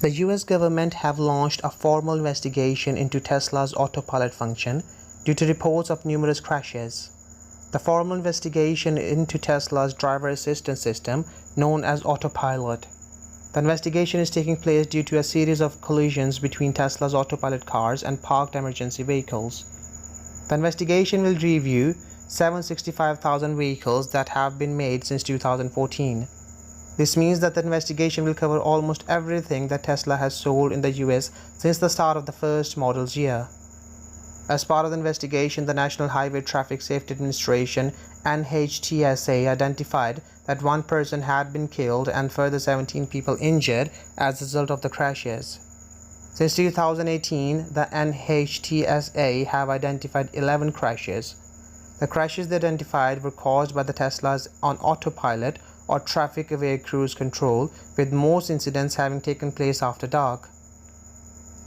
The US government have launched a formal investigation into Tesla's autopilot function due to reports of numerous crashes. The formal investigation into Tesla's driver assistance system, known as Autopilot. The investigation is taking place due to a series of collisions between Tesla's autopilot cars and parked emergency vehicles. The investigation will review 765,000 vehicles that have been made since 2014. This means that the investigation will cover almost everything that Tesla has sold in the US since the start of the first model's year. As part of the investigation, the National Highway Traffic Safety Administration (NHTSA) identified that one person had been killed and further 17 people injured as a result of the crashes. Since 2018, the NHTSA have identified 11 crashes. The crashes they identified were caused by the Teslas on autopilot or traffic-aware cruise control, with most incidents having taken place after dark.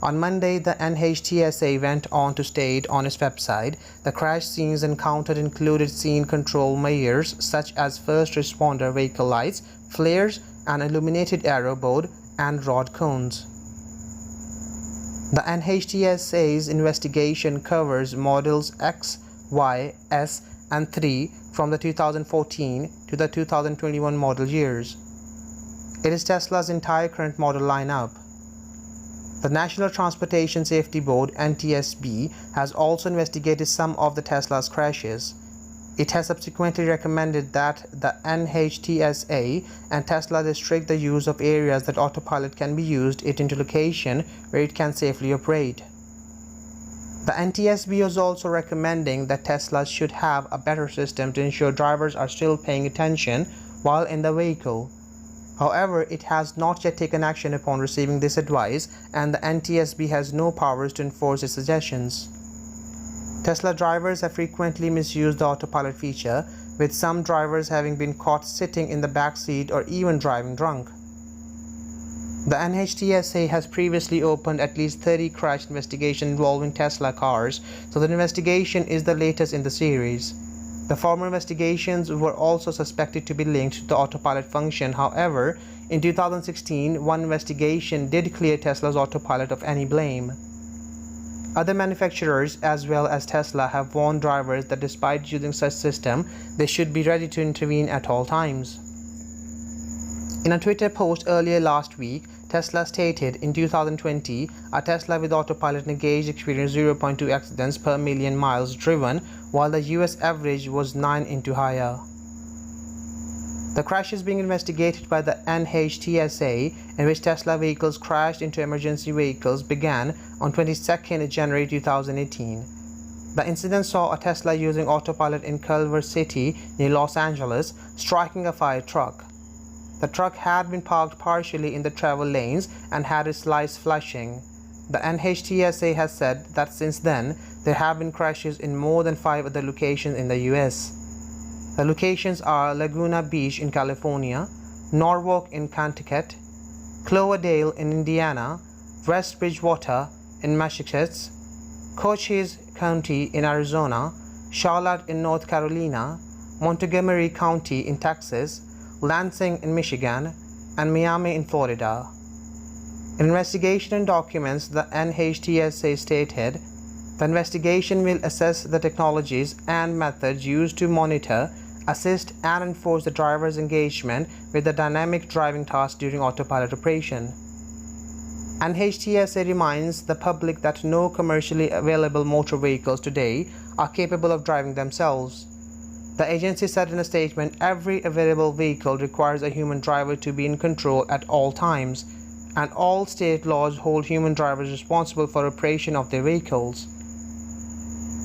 On Monday, the NHTSA went on to state on its website the crash scenes encountered included scene control measures such as first responder vehicle lights, flares, an illuminated arrow board, and rod cones. The NHTSA's investigation covers models X, Y, S, and 3 from the 2014 to the 2021 model years. It is Tesla's entire current model lineup. The National Transportation Safety Board (NTSB) has also investigated some of the Tesla's crashes. It has subsequently recommended that the NHTSA and Tesla restrict the use of areas that autopilot can be used into location where it can safely operate. The NTSB is also recommending that Tesla should have a better system to ensure drivers are still paying attention while in the vehicle. However, it has not yet taken action upon receiving this advice, and the NTSB has no powers to enforce its suggestions. Tesla drivers have frequently misused the autopilot feature, with some drivers having been caught sitting in the back seat or even driving drunk. The NHTSA has previously opened at least 30 crash investigations involving Tesla cars, so the investigation is the latest in the series. The former investigations were also suspected to be linked to the autopilot function. However, in 2016, one investigation did clear Tesla's autopilot of any blame. Other manufacturers as well as Tesla have warned drivers that despite using such system, they should be ready to intervene at all times. In a Twitter post earlier last week, Tesla stated in 2020, a Tesla with autopilot engaged experienced 0.2 accidents per million miles driven, while the US average was 9 higher. The crashes being investigated by the NHTSA, in which Tesla vehicles crashed into emergency vehicles, began on 22nd January 2018. The incident saw a Tesla using autopilot in Culver City near Los Angeles, striking a fire truck. The truck had been parked partially in the travel lanes and had its lights flashing. The NHTSA has said that since then, there have been crashes in more than 5 other locations in the US. The locations are Laguna Beach in California, Norwalk in Connecticut, Cloverdale in Indiana, West Bridgewater in Massachusetts, Cochise County in Arizona, Charlotte in North Carolina, Montgomery County in Texas, Lansing in Michigan, and Miami in Florida. In investigation and documents, the NHTSA stated, the investigation will assess the technologies and methods used to monitor, assist, and enforce the driver's engagement with the dynamic driving task during autopilot operation. NHTSA reminds the public that no commercially available motor vehicles today are capable of driving themselves. The agency said in a statement, every available vehicle requires a human driver to be in control at all times, and all state laws hold human drivers responsible for operation of their vehicles.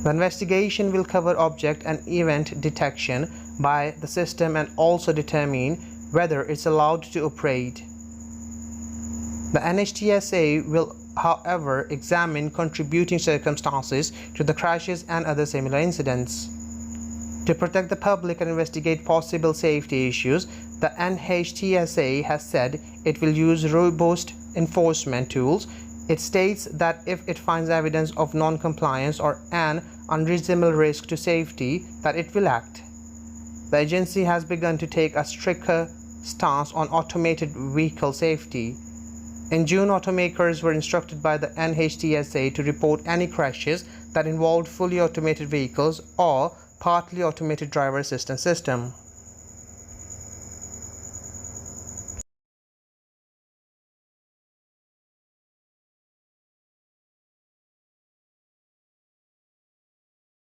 The investigation will cover object and event detection by the system and also determine whether it's allowed to operate. The NHTSA will, however, examine contributing circumstances to the crashes and other similar incidents. To protect the public and investigate possible safety issues, the NHTSA has said it will use robust enforcement tools. It states that if it finds evidence of non-compliance or an unreasonable risk to safety, that it will act. The agency has begun to take a stricter stance on automated vehicle safety. In June, automakers were instructed by the NHTSA to report any crashes that involved fully automated vehicles or partly automated driver assistance system.